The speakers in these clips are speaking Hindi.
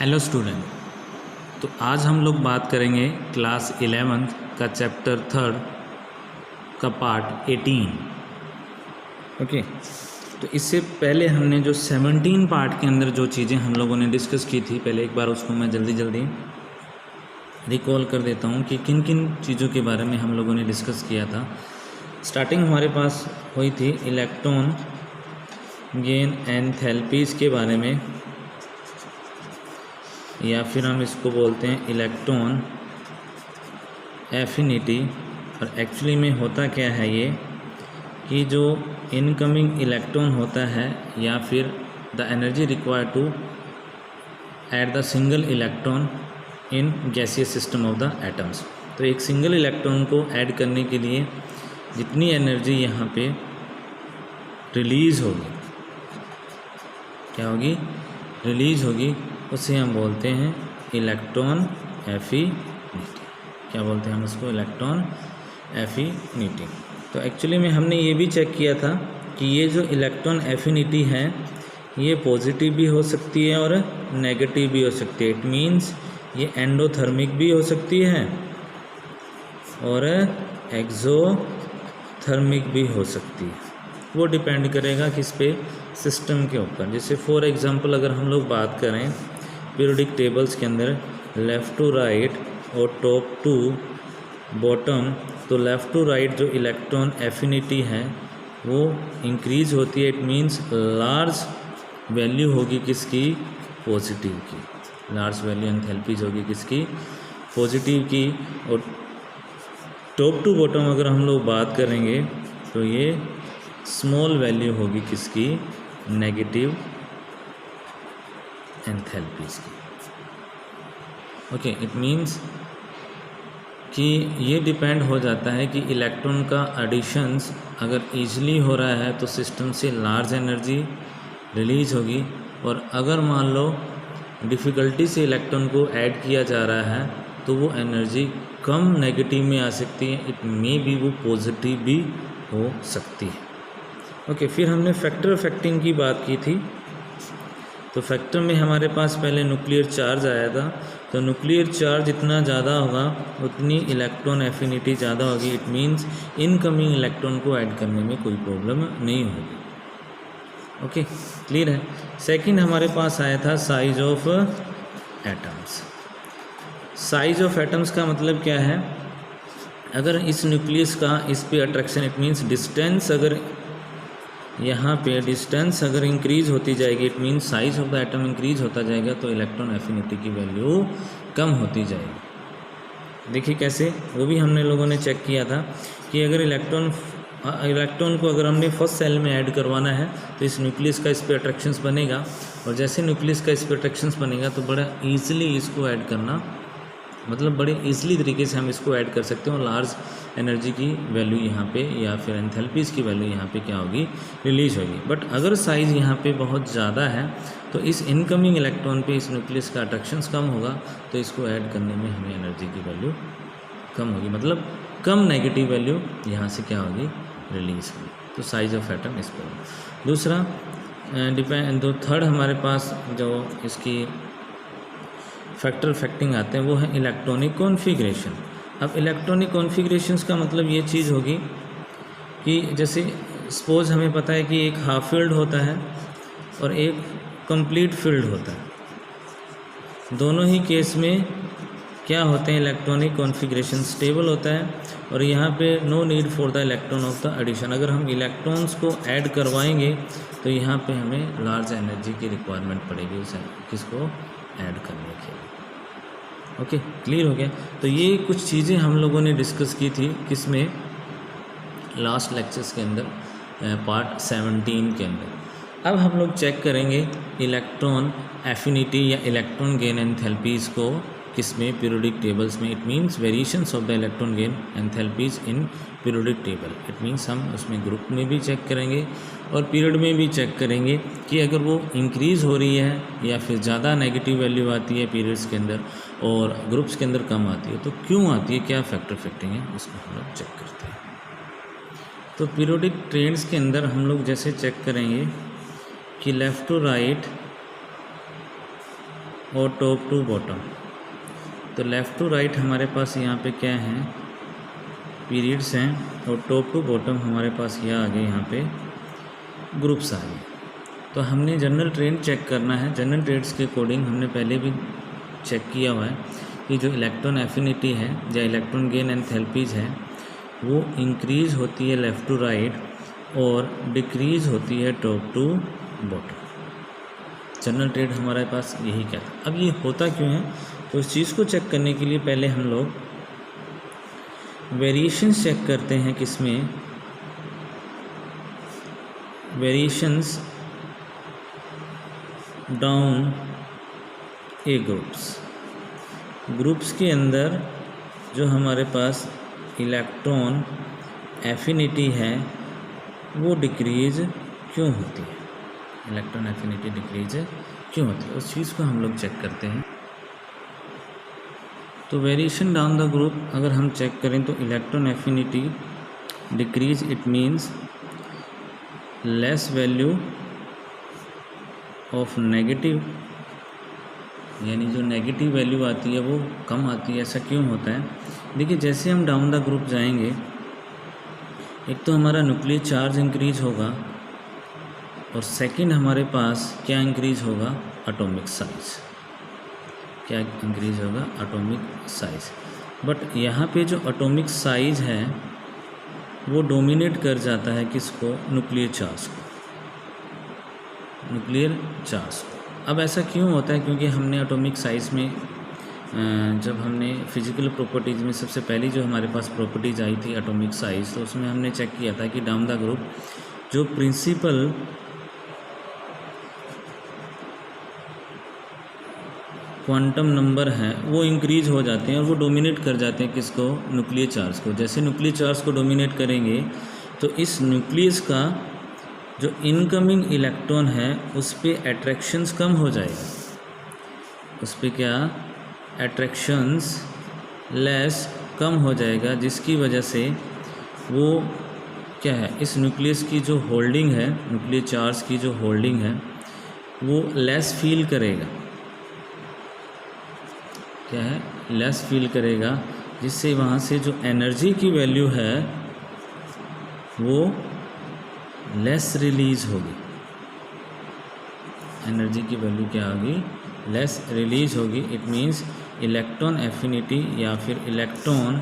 Hello student. तो आज हम लोग बात करेंगे क्लास 11 का चैप्टर 3 का पार्ट 18। ओके, तो इससे पहले हमने जो 17 पार्ट के अंदर जो चीज़ें हम लोगों ने डिस्कस की थी, पहले एक बार उसको मैं जल्दी रिकॉल कर देता हूँ कि किन किन चीज़ों के बारे में हम लोगों ने डिस्कस किया था। स्टार्टिंग हमारे पास हुई थी इलेक्ट्रॉन गेन एंथैल्पीज़ के बारे में, या फिर हम इसको बोलते हैं इलेक्ट्रॉन एफिनिटी। और एक्चुअली में होता क्या है ये कि जो इनकमिंग इलेक्ट्रॉन होता है या फिर the energy required to add the single electron in gaseous system of the atoms. तो एक सिंगल इलेक्ट्रॉन को ऐड करने के लिए जितनी एनर्जी यहाँ पे रिलीज़ होगी, क्या होगी, रिलीज़ होगी, उसे हम बोलते हैं इलेक्ट्रॉन एफिनिटी। क्या बोलते हैं हम उसको, इलेक्ट्रॉन एफिनिटी। तो एक्चुअली में हमने ये भी चेक किया था कि ये जो इलेक्ट्रॉन एफिनिटी है ये पॉजिटिव भी हो सकती है और नेगेटिव भी हो सकती है। इट मीन्स ये एंडोथर्मिक भी हो सकती है और एक्सोथर्मिक भी हो सकती है। वो डिपेंड करेगा किस पे, सिस्टम के ऊपर। जैसे फॉर एग्जांपल अगर हम लोग बात करें पीरियोडिक टेबल्स के अंदर लेफ़्ट टू राइट और टॉप टू बॉटम, तो लेफ़्ट टू राइट जो इलेक्ट्रॉन एफिनिटी है वो इंक्रीज होती है। इट मीन्स लार्ज वैल्यू होगी किसकी, पॉजिटिव की। लार्ज वैल्यू एंथैल्पीज होगी किसकी, पॉजिटिव की। और टॉप टू बॉटम अगर हम लोग बात करेंगे तो ये स्मॉल वैल्यू होगी किसकी, नेगेटिव एंथैल्पीज की। ओके, इट मीन्स कि ये डिपेंड हो जाता है कि इलेक्ट्रॉन का एडिशंस अगर ईजिली हो रहा है तो सिस्टम से लार्ज एनर्जी रिलीज होगी, और अगर मान लो डिफ़िकल्टी से इलेक्ट्रॉन को ऐड किया जा रहा है तो वो एनर्जी कम नेगेटिव में आ सकती है। इट मे बी वो पॉजिटिव भी हो सकती है। ओके, फिर हमने फैक्टर अफेक्टिंग की बात की थी। तो फैक्टर में हमारे पास पहले न्यूक्लियर चार्ज आया था। तो न्यूक्लियर चार्ज जितना ज़्यादा होगा उतनी इलेक्ट्रॉन एफिनिटी ज़्यादा होगी। इट मीन्स इनकमिंग इलेक्ट्रॉन को ऐड करने में कोई प्रॉब्लम नहीं होगी। ओके, क्लियर है। सेकंड हमारे पास आया था size of atoms. Size of atoms का मतलब क्या है, अगर इस न्यूक्लियस का इस पे अट्रैक्शन, इट मीन्स डिस्टेंस, अगर यहाँ पे डिस्टेंस अगर इंक्रीज होती जाएगी, it means size of the atom increase होता जाएगा, तो इलेक्ट्रॉन एफिनिटी की वैल्यू कम होती जाएगी। देखिए कैसे, वो भी हमने लोगों ने चेक किया था कि अगर इलेक्ट्रॉन को अगर हमने फर्स्ट सेल में ऐड करवाना है तो इस न्यूक्लियस का इस पर अट्रैक्शंस बनेगा, और जैसे न्यूक्लियस का इस पर अट्रैक्शंस बनेगा तो बड़ा ईजिली इसको ऐड करना, मतलब बड़े ईजिली तरीके से हम इसको ऐड कर सकते हैं, और लार्ज एनर्जी की वैल्यू यहाँ पे या फिर एंथैल्पीज़ की वैल्यू यहाँ पे क्या होगी, रिलीज होगी। बट अगर साइज़ यहाँ पे बहुत ज़्यादा है तो इस इनकमिंग इलेक्ट्रॉन पे इस न्यूक्लियस का अट्रैक्शंस कम होगा, तो इसको ऐड करने में हमें एनर्जी की वैल्यू कम होगी, मतलब कम नेगेटिव वैल्यू यहाँ से क्या होगी, रिलीज होगी। तो साइज ऑफ एटम इस पर। दूसरा तो थर्ड हमारे पास जो इसकी फैक्टर अफेक्टिंग आते हैं वो है इलेक्ट्रॉनिक कॉन्फ़िगरेशन। अब इलेक्ट्रॉनिक कॉन्फ़िगरेशंस का मतलब ये चीज़ होगी कि जैसे सपोज़ हमें पता है कि एक हाफ फील्ड होता है और एक कंप्लीट फील्ड होता है। दोनों ही केस में क्या होते हैं, इलेक्ट्रॉनिक कॉन्फ़िगरेशन स्टेबल होता है, और यहाँ पे no need for the electron of the addition. अगर हम इलेक्ट्रॉन्स को ऐड करवाएंगे तो यहाँ पे हमें लार्ज एनर्जी की रिक्वायरमेंट पड़ेगी उसे किसको ऐड करने के लिए। ओके, क्लियर हो गया। तो ये कुछ चीज़ें हम लोगों ने डिस्कस की थी किसमें, लास्ट लेक्चर्स के अंदर, पार्ट 17 के अंदर। अब हम लोग चेक करेंगे इलेक्ट्रॉन एफिनिटी या इलेक्ट्रॉन गेन एंथैल्पीज़ को किसमें, पीरियोडिक टेबल्स में। It means variations of the electron gain enthalpies in periodic table. It means हम उसमें ग्रुप में भी चेक करेंगे और पीरियड में भी चेक करेंगे कि अगर वो इंक्रीज़ हो रही है या फिर ज़्यादा नेगेटिव वैल्यू आती है पीरियड्स के अंदर और ग्रुप्स के अंदर कम आती है, तो क्यों आती है, क्या फैक्टर अफेक्टिंग है, उसको हम लोग चेक करते हैं। तो पीरियोडिक ट्रेंड्स के अंदर हम लोग जैसे चेक करेंगे कि लेफ़्ट टू राइट और टॉप टू बॉटम। तो लेफ़्ट टू राइट हमारे पास यहाँ पे क्या हैं, पीरियड्स हैं, और टॉप टू बॉटम हमारे पास यह आ गए यहाँ पे ग्रुप्स आ गए। तो हमने जनरल ट्रेंड चेक करना है। जनरल ट्रेड्स के अकॉर्डिंग हमने पहले भी चेक किया हुआ है कि जो इलेक्ट्रॉन एफिनिटी है या इलेक्ट्रॉन गेन एंथैल्पीज है वो इंक्रीज़ होती है लेफ़्ट टू राइट और डिक्रीज़ होती है top to bottom. General trade हमारे पास यही क्या था। अब ये होता क्यों है, तो इस चीज़ को चेक करने के लिए पहले हम लोग वेरिएशंस चेक करते हैं। किसमें वेरिएशंस डाउन ए ग्रुप्स के अंदर जो हमारे पास इलेक्ट्रॉन एफिनिटी है वो डिक्रीज़ क्यों होती है, इलेक्ट्रॉन एफिनिटी डिक्रीज क्यों होती है, उस चीज़ को हम लोग चेक करते हैं। तो वेरिएशन डाउन द ग्रुप अगर हम चेक करें तो electron affinity decrease, it means less value of negative, यानी जो नेगेटिव वैल्यू आती है वो कम आती है। ऐसा क्यों होता है, देखिए जैसे हम डाउन द ग्रुप जाएंगे, एक तो हमारा न्यूक्लियर चार्ज इंक्रीज होगा और सेकंड हमारे पास क्या इंक्रीज होगा, एटॉमिक साइज। क्या इंक्रीज होगा, एटॉमिक साइज। बट यहाँ पे जो एटॉमिक साइज है वो डोमिनेट कर जाता है किसको, न्यूक्लियर चार्ज को, न्यूक्लियर चार्ज को। अब ऐसा क्यों होता है, क्योंकि हमने एटॉमिक साइज में जब हमने फिजिकल प्रॉपर्टीज़ में सबसे पहली जो हमारे पास प्रॉपर्टीज़ आई थी एटॉमिक साइज, तो उसमें हमने चेक किया था कि डाउन द ग्रुप जो प्रिंसिपल क्वांटम नंबर हैं वो इंक्रीज हो जाते हैं और वो डोमिनेट कर जाते हैं किसको, न्यूक्लियर चार्ज को। जैसे न्यूक्लियर चार्ज को डोमिनेट करेंगे तो इस न्यूक्लियस का जो इनकमिंग इलेक्ट्रॉन है उस पर अट्रैक्शंस कम हो जाएगा, उस पर क्या अट्रैक्शंस लेस कम हो जाएगा, जिसकी वजह से वो क्या है, इस न्यूक्लियस की जो होल्डिंग है, न्यूक्लियर चार्ज की जो होल्डिंग है वो लेस फील करेगा, क्या है, लेस फील करेगा, जिससे वहाँ से जो एनर्जी की वैल्यू है वो लेस रिलीज़ होगी। एनर्जी की वैल्यू क्या होगी, लेस रिलीज होगी। इट मीन्स इलेक्ट्रॉन एफिनिटी या फिर इलेक्ट्रॉन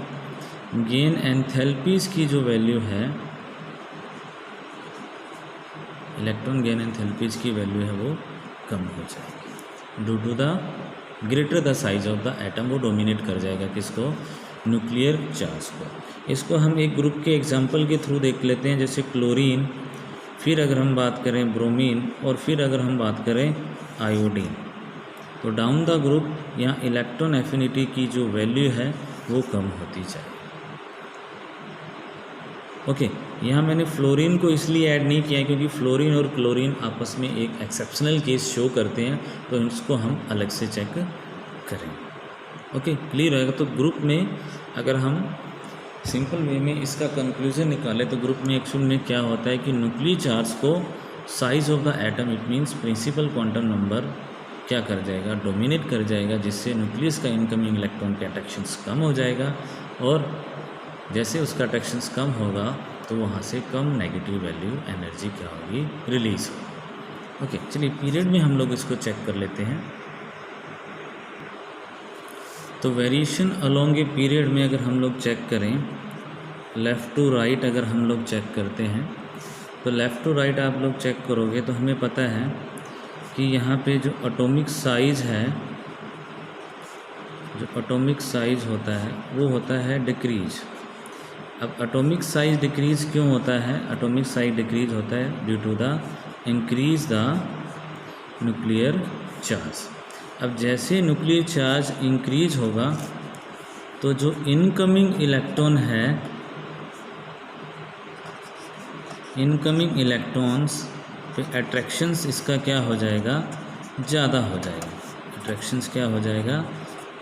गेन एंथैल्पीज की जो वैल्यू है, इलेक्ट्रॉन गेन एंथैल्पीज की वैल्यू है वो कम हो जाएगी due to the greater the size of the atom. वो डोमिनेट कर जाएगा किसको, न्यूक्लियर चार्ज को। इसको हम एक ग्रुप के एग्जांपल के थ्रू देख लेते हैं, जैसे क्लोरीन, फिर अगर हम बात करें ब्रोमीन, और फिर अगर हम बात करें आयोडीन। तो डाउन द ग्रुप यहाँ इलेक्ट्रॉन एफिनिटी की जो वैल्यू है वो कम होती जाए। ओके, यहाँ मैंने फ्लोरीन को इसलिए ऐड नहीं किया क्योंकि फ्लोरीन और क्लोरीन आपस में एक एक्सेप्शनल केस शो करते हैं, तो इसको हम अलग से चेक करें। ओके, क्लियर रहेगा। तो ग्रुप में अगर हम सिंपल वे में इसका कंक्लूजन निकालें तो ग्रुप में एक्चुअल में क्या होता है कि न्यूक्लियर चार्ज को size of the atom, it means principal quantum number क्या कर जाएगा, डोमिनेट कर जाएगा, जिससे न्यूक्लियस का इनकमिंग इलेक्ट्रॉन के अट्रैक्शंस कम हो जाएगा, और जैसे उसका अट्रैक्शंस कम होगा तो वहाँ से कम नेगेटिव वैल्यू एनर्जी क्या होगी, रिलीज होगी। ओके, चलिए पीरियड में हम लोग इसको चेक कर लेते हैं। तो वेरिएशन अलोंग ए पीरियड में अगर हम लोग चेक करें, लेफ़्ट टू राइट अगर हम लोग चेक करते हैं, तो लेफ़्ट टू राइट आप लोग चेक करोगे तो हमें पता है कि यहाँ पे जो एटॉमिक साइज़ है, जो एटॉमिक साइज़ होता है वो होता है डिक्रीज। अब एटॉमिक साइज डिक्रीज क्यों होता है, एटॉमिक साइज डिक्रीज होता है due to the increase the nuclear charge. अब जैसे न्यूक्लियर चार्ज इंक्रीज होगा तो जो इनकमिंग इलेक्ट्रॉन है, इनकमिंग इलेक्ट्रॉन्स पे अट्रैक्शंस इसका क्या हो जाएगा, ज़्यादा हो जाएगा, अट्रैक्शंस क्या हो जाएगा,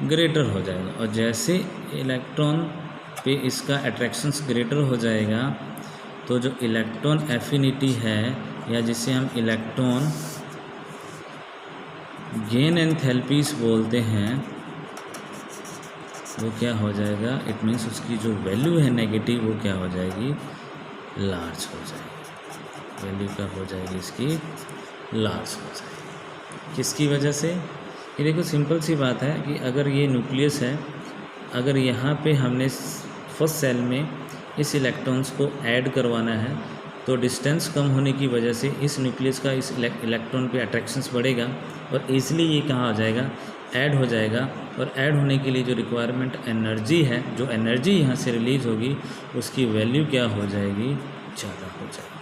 ग्रेटर हो जाएगा। और जैसे इलेक्ट्रॉन पे इसका अट्रैक्शंस ग्रेटर हो जाएगा तो जो इलेक्ट्रॉन एफिनिटी है, या जिसे हम इलेक्ट्रॉन गेन एंथैल्पीज बोलते हैं वो क्या हो जाएगा, इट मीन्स उसकी जो वैल्यू है नेगेटिव वो क्या हो जाएगी, लार्ज हो जाएगी। वैल्यू क्या हो जाएगी इसकी, लार्ज हो जाएगी। किसकी वजह से, ये देखो सिंपल सी बात है कि अगर ये न्यूक्लियस है, अगर यहाँ पे हमने फर्स्ट सेल में इस इलेक्ट्रॉन्स को ऐड करवाना है तो डिस्टेंस कम होने की वजह से इस न्यूक्लियस का इस इलेक्ट्रॉन पे अट्रैक्शंस बढ़ेगा और ईजिली ये कहाँ हो जाएगा, ऐड हो जाएगा। और ऐड होने के लिए जो रिक्वायरमेंट एनर्जी है, जो एनर्जी यहाँ से रिलीज होगी उसकी वैल्यू क्या हो जाएगी, ज़्यादा हो जाएगी।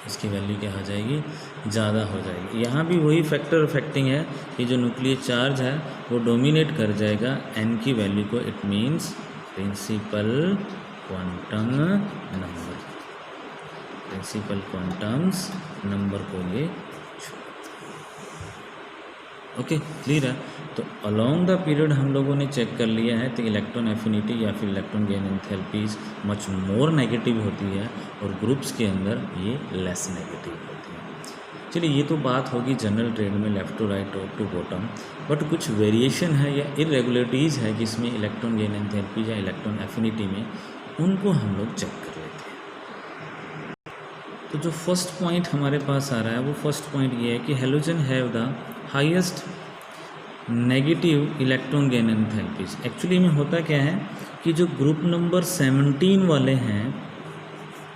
इसकी वैल्यू क्या हो जाएगी, ज़्यादा हो जाएगी। यहाँ भी वही फैक्टर अफेक्टिंग है कि जो न्यूक्लियर चार्ज है वो डोमिनेट कर जाएगा एन की वैल्यू को। It means principal quantum number, principal quantums number को ये, ओके क्लियर है। तो अलोंग द पीरियड हम लोगों ने चेक कर लिया है तो इलेक्ट्रॉन एफिनिटी या फिर electron gain enthalpies much more negative होती है और ग्रुप्स के अंदर ये लेस नेगेटिव होती है। चलिए ये तो बात होगी जनरल ट्रेड में left to right, top to bottom, but कुछ वेरिएशन है या इरेगुलरिटीज़ है जिसमें इलेक्ट्रॉन गेन एंथैल्पी या इलेक्ट्रॉन एफिनिटी में, उनको हम लोग चेक कर लेते हैं। तो जो फर्स्ट पॉइंट हमारे पास आ रहा है वो फर्स्ट पॉइंट ये है कि halogen have the highest negative electron gain enthalpies. Actually में होता क्या है कि जो ग्रुप नंबर 17 वाले हैं,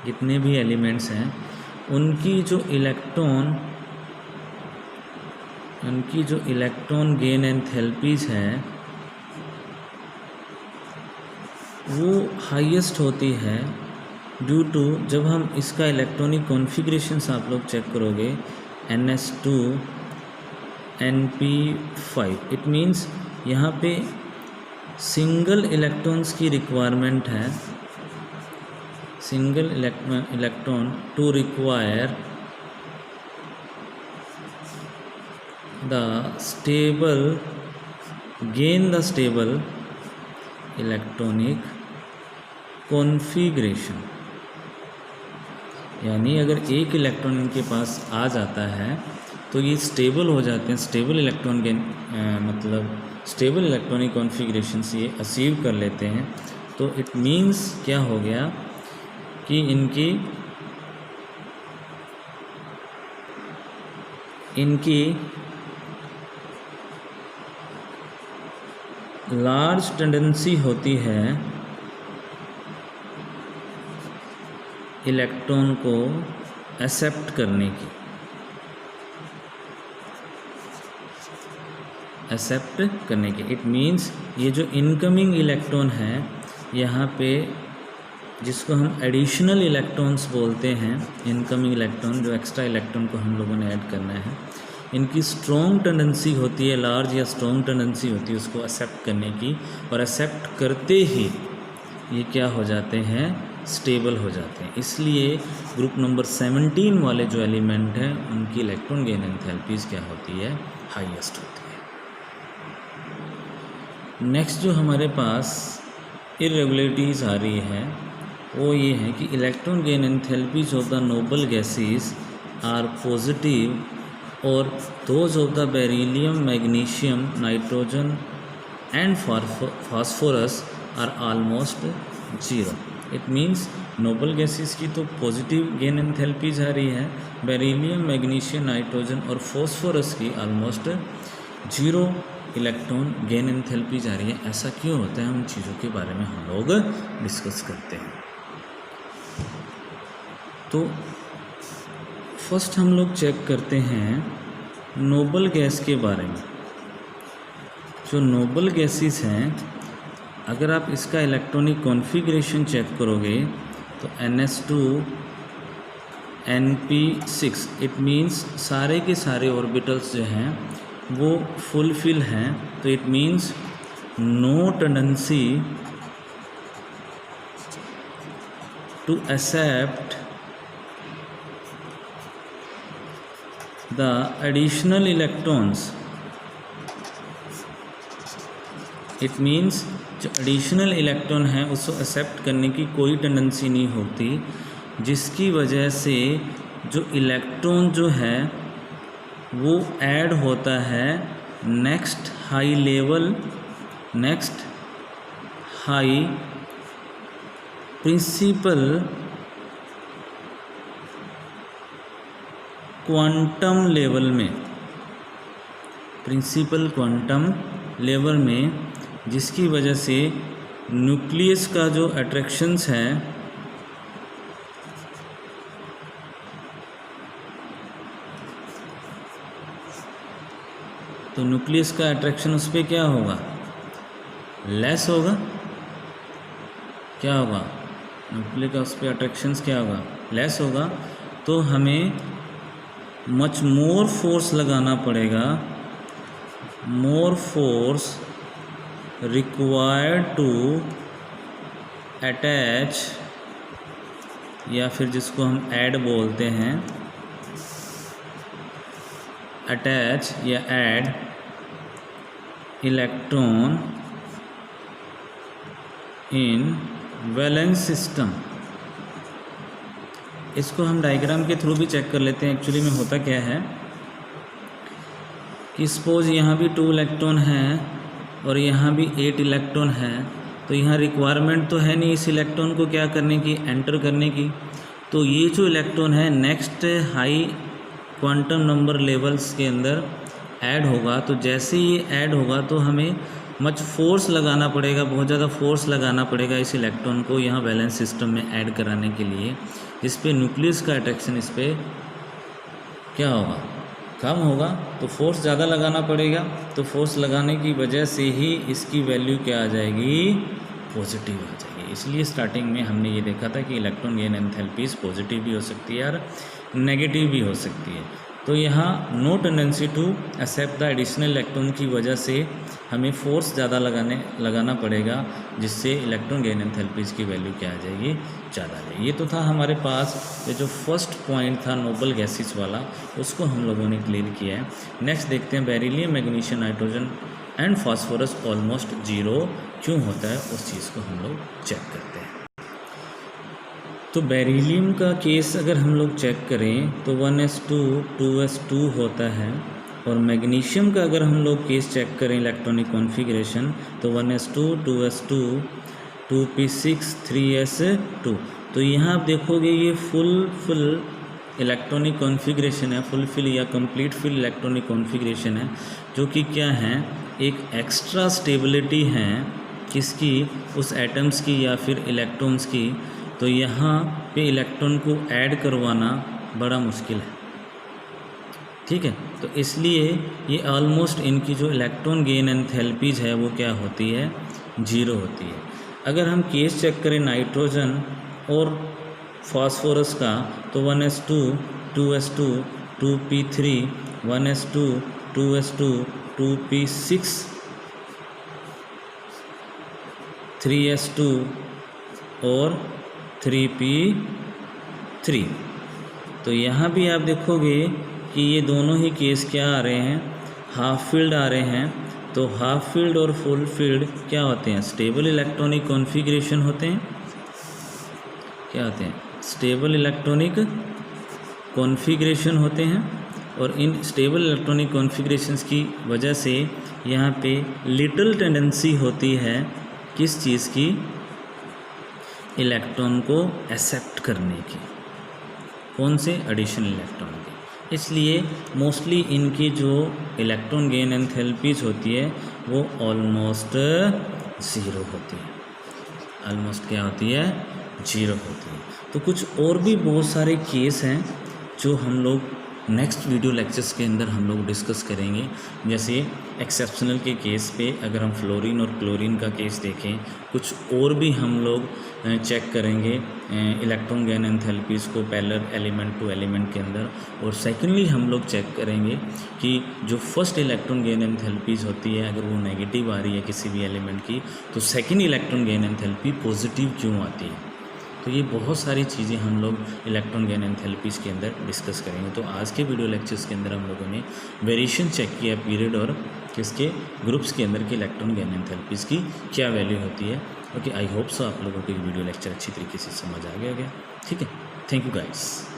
जितने भी एलिमेंट्स हैं, उनकी जो इलेक्ट्रॉन गेन एंथैल्पीज है वो हाईएस्ट होती है ड्यू टू, जब हम इसका इलेक्ट्रॉनिक कॉन्फ़िगरेशंस आप लोग चेक करोगे, NS2 NP5, इट मीन्स यहाँ पे सिंगल इलेक्ट्रॉन्स की रिक्वायरमेंट है, single electron to require the stable gain the stable electronic configuration. यानी अगर एक इलेक्ट्रॉन इनके पास आ जाता है तो ये स्टेबल हो जाते हैं, स्टेबल इलेक्ट्रॉन गेन मतलब स्टेबल इलेक्ट्रॉनिक कॉन्फ़िगरेशन से ये अचीव कर लेते हैं। तो इट मीन्स क्या हो गया कि इनकी लार्ज टेंडेंसी होती है इलेक्ट्रॉन को एक्सेप्ट करने की, इट मीन्स ये जो इनकमिंग इलेक्ट्रॉन है यहाँ पे, जिसको हम एडिशनल इलेक्ट्रॉन्स बोलते हैं, इनकमिंग इलेक्ट्रॉन जो एक्स्ट्रा इलेक्ट्रॉन को हम लोगों ने ऐड करना है, इनकी स्ट्रॉन्ग टेंडेंसी होती है, लार्ज या स्ट्रॉन्ग टेंडेंसी होती है उसको एक्सेप्ट करने की, और एक्सेप्ट करते ही ये क्या हो जाते हैं, स्टेबल हो जाते हैं। इसलिए ग्रुप नंबर 17 वाले जो एलिमेंट हैं उनकी इलेक्ट्रॉन गेन एंथैल्पीज क्या होती है, हाईएस्ट होती है। नेक्स्ट जो हमारे पास इरेगुलरिटीज़ आ रही है वो ये है कि electron gain enthalpies of the noble gases are positive और those of the beryllium, magnesium, nitrogen and phosphorus are almost zero. It means noble gases की तो पॉजिटिव गेन एंथैल्पीज आ रही है, बेरिलियम, मैग्नीशियम, नाइट्रोजन और फॉस्फोरस की almost zero electron gain enthalpies आ रही है। ऐसा क्यों होता है, उन चीज़ों के बारे में हम लोग डिस्कस करते हैं। तो फर्स्ट हम लोग चेक करते हैं नोबल गैस के बारे में। जो नोबल गैसेस हैं, अगर आप इसका इलेक्ट्रॉनिक कॉन्फ़िगरेशन चेक करोगे तो NS2 NP6, इट मीन्स सारे के सारे ऑर्बिटल्स जो हैं वो फुलफिल हैं। तो it means no tendency to accept the additional electrons. It means जो एडिशनल इलेक्ट्रॉन है उसको एक्सेप्ट करने की कोई टेंडेंसी नहीं होती, जिसकी वजह से जो इलेक्ट्रॉन जो है वो ऐड होता है next high principal quantum level में, जिसकी वजह से न्यूक्लियस का जो अट्रैक्शंस है तो न्यूक्लियस का अट्रैक्शन उस पर क्या होगा, लेस होगा। क्या होगा, न्यूक्लियस का उस पर अट्रैक्शंस क्या होगा, लेस होगा। तो हमें मच मोर फोर्स लगाना पड़ेगा, more force required to attach, या फिर जिसको हम ऐड बोलते हैं, अटैच या add electron in valence system. इसको हम डायग्राम के थ्रू भी चेक कर लेते हैं। एक्चुअली में होता क्या है कि सपोज यहाँ भी 2 इलेक्ट्रॉन हैं और यहाँ भी 8 इलेक्ट्रॉन है, तो यहाँ रिक्वायरमेंट तो है नहीं इस इलेक्ट्रॉन को क्या करने की, एंटर करने की। तो ये जो इलेक्ट्रॉन है next high quantum number levels के अंदर ऐड होगा। तो जैसे ही ऐड होगा तो हमें मच फोर्स लगाना पड़ेगा, बहुत ज़्यादा फोर्स लगाना पड़ेगा इस इलेक्ट्रॉन को यहाँ बैलेंस सिस्टम में ऐड कराने के लिए, जिस पे न्यूक्लियस का अट्रैक्शन इस पर क्या होगा, कम होगा। तो फोर्स ज़्यादा लगाना पड़ेगा। तो फोर्स लगाने की वजह से ही इसकी वैल्यू क्या आ जाएगी, पॉजिटिव आ जाएगी। इसलिए स्टार्टिंग में हमने ये देखा था कि इलेक्ट्रॉन गेन एंथैल्पीज पॉजिटिव भी हो सकती है और नेगेटिव भी हो सकती है। तो यहाँ no tendency to accept the additional electron की वजह से हमें फोर्स ज़्यादा लगाना पड़ेगा, जिससे इलेक्ट्रॉन गेन एंथैल्पीज की वैल्यू क्या आ जाएगी, ज़्यादा आ जाएगी। ये तो था हमारे पास ये जो फर्स्ट पॉइंट था नोबल गैसेस वाला, उसको हम लोगों ने क्लियर किया है। नेक्स्ट देखते हैं beryllium, magnesium, nitrogen and phosphorus almost zero क्यों होता है, उस चीज़ को हम लोग चेक करते हैं। तो बेरिलियम का केस अगर हम लोग चेक करें तो 1s2 2s2 होता है, और मैग्नीशियम का अगर हम लोग केस चेक करें इलेक्ट्रॉनिक कॉन्फ़िगरेशन तो 1s2 2s2 2p6 3s2। तो यहाँ आप देखोगे ये फुल इलेक्ट्रॉनिक कॉन्फ़िगरेशन है, फुल या कंप्लीट फिल इलेक्ट्रॉनिक कॉन्फ़िगरेशन है, जो कि क्या है, एक एक्स्ट्रा स्टेबिलिटी है किसकी, उस एटम्स की या फिर इलेक्ट्रॉन्स की। तो यहाँ पे इलेक्ट्रॉन को ऐड करवाना बड़ा मुश्किल है, ठीक है। तो इसलिए ये ऑलमोस्ट इनकी जो इलेक्ट्रॉन गेन एंथैल्पीज है वो क्या होती है, जीरो होती है। अगर हम केस चेक करें नाइट्रोजन और फास्फोरस का तो 1s2 2s2 2p3 1s2 2s2 2p6 3s2 और 3p3। तो यहाँ भी आप देखोगे कि ये दोनों ही केस क्या आ रहे हैं, हाफ फील्ड आ रहे हैं। तो हाफ फील्ड और फुल फील्ड क्या होते हैं, स्टेबल इलेक्ट्रॉनिक कॉन्फ़िगरेशन होते हैं। क्या होते हैं, स्टेबल इलेक्ट्रॉनिक कॉन्फ़िगरेशन होते हैं। और इन स्टेबल इलेक्ट्रॉनिक कॉन्फ़िगरेशंस की वजह से यहाँ पे लिटिल टेंडेंसी होती है किस चीज़ की, इलेक्ट्रॉन को एक्सेप्ट करने की, कौन से, एडिशनल इलेक्ट्रॉन की। इसलिए मोस्टली इनकी जो इलेक्ट्रॉन गेन एंथैल्पीज होती है वो ऑलमोस्ट ज़ीरो होती है, ऑलमोस्ट क्या होती है, जीरो होती है। तो कुछ और भी बहुत सारे केस हैं जो हम लोग नेक्स्ट वीडियो लेक्चर्स के अंदर हम लोग डिस्कस करेंगे। जैसे एक्सेप्शनल के केस पे अगर हम फ्लोरीन और क्लोरीन का केस देखें, कुछ और भी हम लोग चेक करेंगे इलेक्ट्रॉन गेन एंथैल्पीज़ को पैरेलल एलिमेंट टू एलिमेंट के अंदर। और सेकेंडली हम लोग चेक करेंगे कि जो फर्स्ट इलेक्ट्रॉन गेन एंथैल्पीज़ होती है अगर वो नेगेटिव आ रही है किसी भी एलिमेंट की, तो second electron gain enthalpy positive क्यों आती है। तो ये बहुत सारी चीज़ें हम लोग इलेक्ट्रॉन गेन एंथैल्पीज़ के अंदर डिस्कस करेंगे। तो आज के वीडियो लेक्चर्स के अंदर हम लोगों ने वेरिएशन चेक किया पीरियड और किसके ग्रुप्स के अंदर के इलेक्ट्रॉन गेन एंथैल्पीज़ की क्या वैल्यू होती है। ओके, आई होप सो आप लोगों को ये वीडियो लेक्चर अच्छी तरीके से समझ आ गया। ठीक है, थैंक यू गाइस।